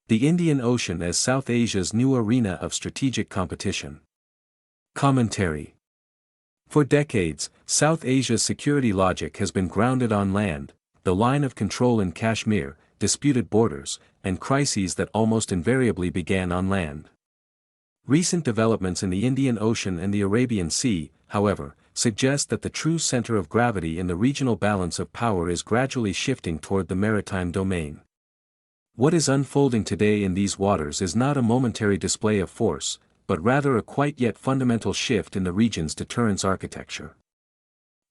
The Indian Ocean as South Asia's new arena of strategic competition. Commentary. For decades, South Asia's security logic has been grounded on land, the line of control in Kashmir, disputed borders, and crises that almost invariably began on land. Recent developments in the Indian Ocean and the Arabian Sea, however, suggest that the true center of gravity in the regional balance of power is gradually shifting toward the maritime domain. What is unfolding today in these waters is not a momentary display of force, but rather a quite yet fundamental shift in the region's deterrence architecture.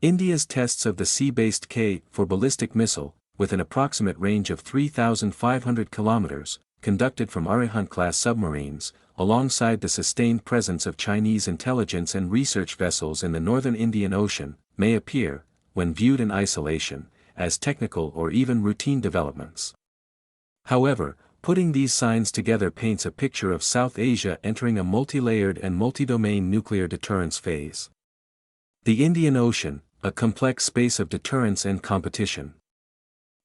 India's tests of the sea-based K-4 ballistic missile, with an approximate range of 3,500 kilometers, conducted from Arihant-class submarines, alongside the sustained presence of Chinese intelligence and research vessels in the northern Indian Ocean, may appear, when viewed in isolation, as technical or even routine developments. However, putting these signs together paints a picture of South Asia entering a multi-layered and multi-domain nuclear deterrence phase. The Indian Ocean, a complex space of deterrence and competition.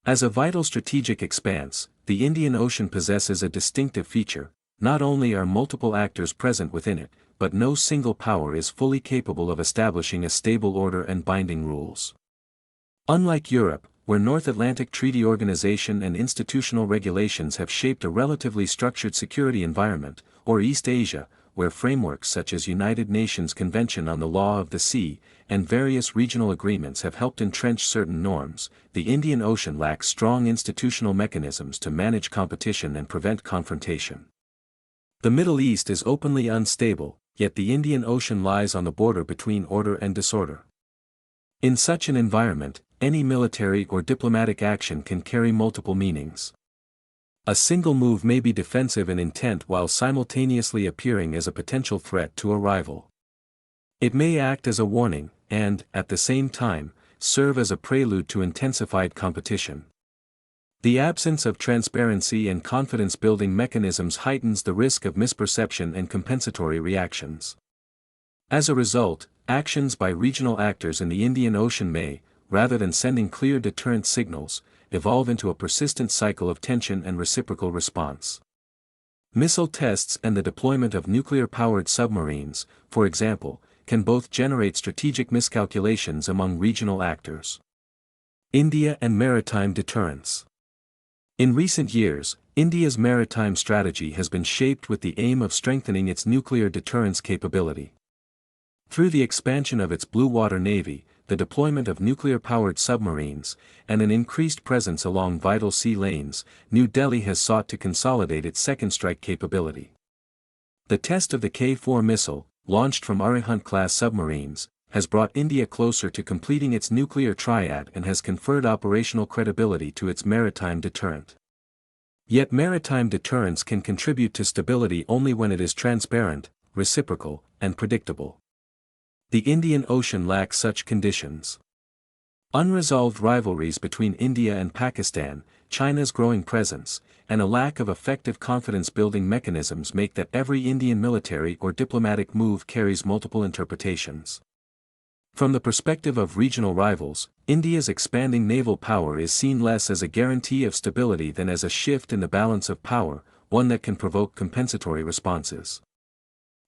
As a vital strategic expanse, the Indian Ocean possesses a distinctive feature: not only are multiple actors present within it, but no single power is fully capable of establishing a stable order and binding rules. Unlike Europe, where North Atlantic Treaty Organization and institutional regulations have shaped a relatively structured security environment, or East Asia, where frameworks such as United Nations Convention on the Law of the Sea, and various regional agreements have helped entrench certain norms, the Indian Ocean lacks strong institutional mechanisms to manage competition and prevent confrontation. The Middle East is openly unstable, yet the Indian Ocean lies on the border between order and disorder. In such an environment, any military or diplomatic action can carry multiple meanings. A single move may be defensive in intent while simultaneously appearing as a potential threat to a rival. It may act as a warning, and, at the same time, serve as a prelude to intensified competition. The absence of transparency and confidence-building mechanisms heightens the risk of misperception and compensatory reactions. As a result, actions by regional actors in the Indian Ocean may, rather than sending clear deterrent signals, evolve into a persistent cycle of tension and reciprocal response. Missile tests and the deployment of nuclear-powered submarines, for example, can both generate strategic miscalculations among regional actors. India and maritime deterrence. In recent years, India's maritime strategy has been shaped with the aim of strengthening its nuclear deterrence capability. Through the expansion of its Blue Water Navy, the deployment of nuclear-powered submarines, and an increased presence along vital sea lanes, New Delhi has sought to consolidate its second strike capability. The test of the K-4 missile, launched from Arihant-class submarines, has brought India closer to completing its nuclear triad and has conferred operational credibility to its maritime deterrent. Yet maritime deterrence can contribute to stability only when it is transparent, reciprocal, and predictable. The Indian Ocean lacks such conditions. Unresolved rivalries between India and Pakistan, China's growing presence, and a lack of effective confidence-building mechanisms make that every Indian military or diplomatic move carries multiple interpretations. From the perspective of regional rivals, India's expanding naval power is seen less as a guarantee of stability than as a shift in the balance of power, one that can provoke compensatory responses.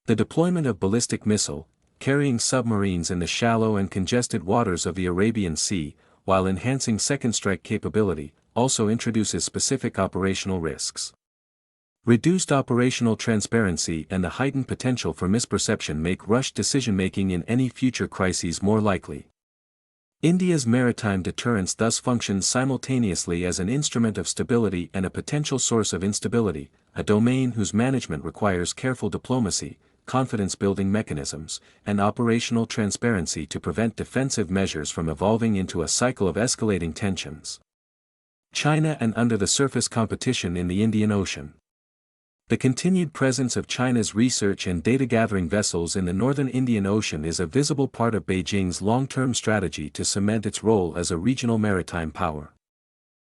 The deployment of ballistic missile, carrying submarines in the shallow and congested waters of the Arabian Sea, while enhancing second strike capability, also introduces specific operational risks. Reduced operational transparency and the heightened potential for misperception make rushed decision-making in any future crises more likely. India's maritime deterrence thus functions simultaneously as an instrument of stability and a potential source of instability, a domain whose management requires careful diplomacy, confidence-building mechanisms, and operational transparency to prevent defensive measures from evolving into a cycle of escalating tensions. China and under-the-surface competition in the Indian Ocean. The continued presence of China's research and data-gathering vessels in the northern Indian Ocean is a visible part of Beijing's long-term strategy to cement its role as a regional maritime power.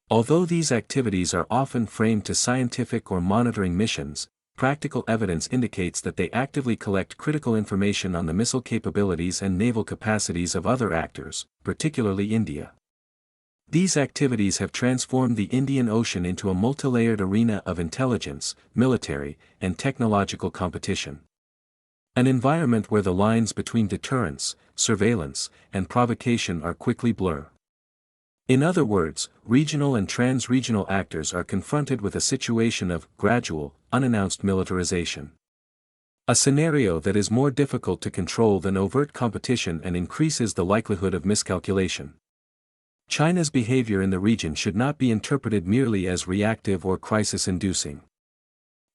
Although these activities are often framed to scientific or monitoring missions, practical evidence indicates that they actively collect critical information on the missile capabilities and naval capacities of other actors, particularly India. These activities have transformed the Indian Ocean into a multilayered arena of intelligence, military, and technological competition. An environment where the lines between deterrence, surveillance, and provocation are quickly blurred. In other words, regional and trans-regional actors are confronted with a situation of gradual, unannounced militarization. A scenario that is more difficult to control than overt competition and increases the likelihood of miscalculation. China's behavior in the region should not be interpreted merely as reactive or crisis-inducing.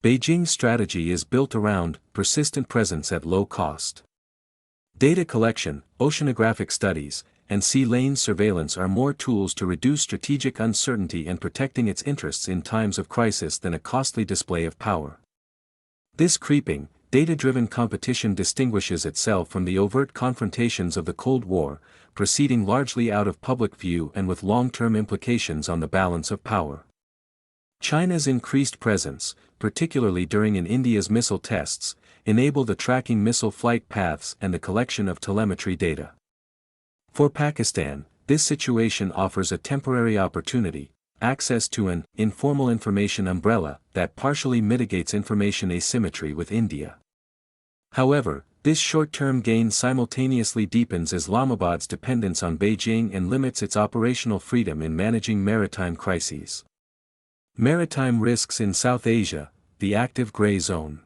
Beijing's strategy is built around persistent presence at low cost. Data collection, oceanographic studies, and sea lane surveillance are more tools to reduce strategic uncertainty and protecting its interests in times of crisis than a costly display of power. This creeping, data-driven competition distinguishes itself from the overt confrontations of the Cold War, proceeding largely out of public view and with long-term implications on the balance of power. China's increased presence, particularly during India's missile tests, enabled the tracking missile flight paths and the collection of telemetry data. For Pakistan, this situation offers a temporary opportunity, access to an informal information umbrella that partially mitigates information asymmetry with India. However, this short-term gain simultaneously deepens Islamabad's dependence on Beijing and limits its operational freedom in managing maritime crises. Maritime risks in South Asia, the active gray zone.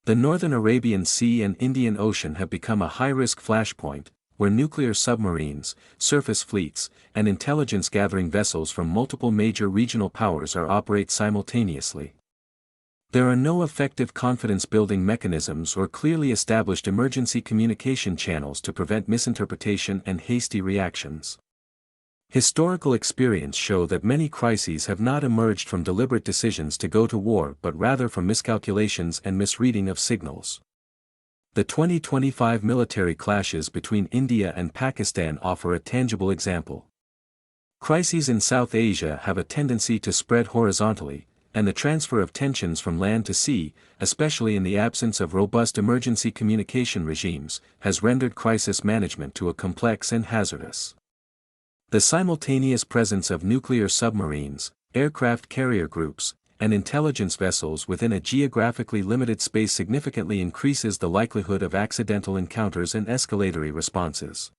The northern Arabian Sea and Indian Ocean have become a high-risk flashpoint, where nuclear submarines, surface fleets, and intelligence-gathering vessels from multiple major regional powers operate simultaneously. There are no effective confidence-building mechanisms or clearly established emergency communication channels to prevent misinterpretation and hasty reactions. Historical experience show that many crises have not emerged from deliberate decisions to go to war but rather from miscalculations and misreading of signals. The 2025 military clashes between India and Pakistan offer a tangible example. Crises in South Asia have a tendency to spread horizontally, and the transfer of tensions from land to sea, especially in the absence of robust emergency communication regimes, has rendered crisis management to a complex and hazardous. The simultaneous presence of nuclear submarines, aircraft carrier groups, and intelligence vessels within a geographically limited space significantly increases the likelihood of accidental encounters and escalatory responses.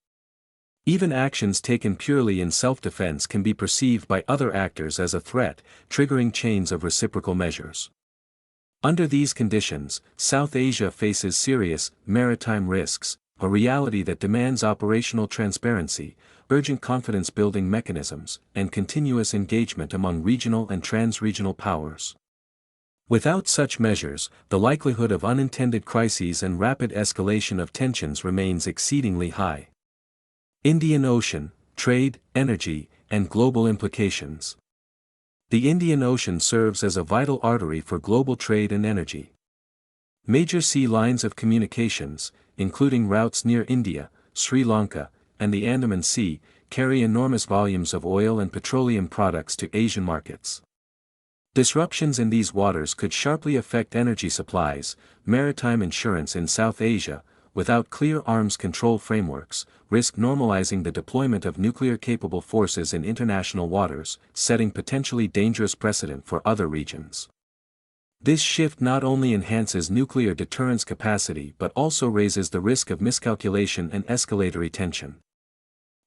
Even actions taken purely in self-defense can be perceived by other actors as a threat, triggering chains of reciprocal measures. Under these conditions, South Asia faces serious maritime risks, a reality that demands operational transparency, urgent confidence-building mechanisms, and continuous engagement among regional and trans-regional powers. Without such measures, the likelihood of unintended crises and rapid escalation of tensions remains exceedingly high. Indian Ocean, trade, energy, and global implications. The Indian Ocean serves as a vital artery for global trade and energy. Major sea lines of communications, including routes near India, Sri Lanka, and the Andaman Sea, carry enormous volumes of oil and petroleum products to Asian markets. Disruptions in these waters could sharply affect energy supplies, maritime insurance in South Asia, without clear arms control frameworks, risk normalizing the deployment of nuclear-capable forces in international waters, setting potentially dangerous precedent for other regions. This shift not only enhances nuclear deterrence capacity but also raises the risk of miscalculation and escalatory tension.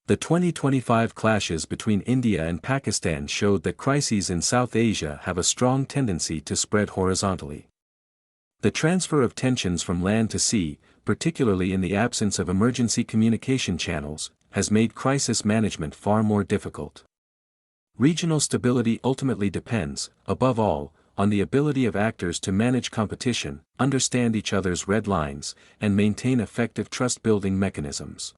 The 2025 clashes between India and Pakistan showed that crises in South Asia have a strong tendency to spread horizontally. The transfer of tensions from land to sea, particularly in the absence of emergency communication channels, has made crisis management far more difficult. Regional stability ultimately depends, above all, on the ability of actors to manage competition, understand each other's red lines, and maintain effective trust-building mechanisms.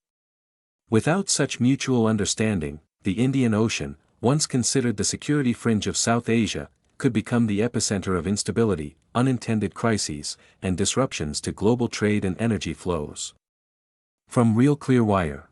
Without such mutual understanding, the Indian Ocean, once considered the security fringe of South Asia, could become the epicenter of instability, unintended crises, and disruptions to global trade and energy flows. From Real Clear Wire.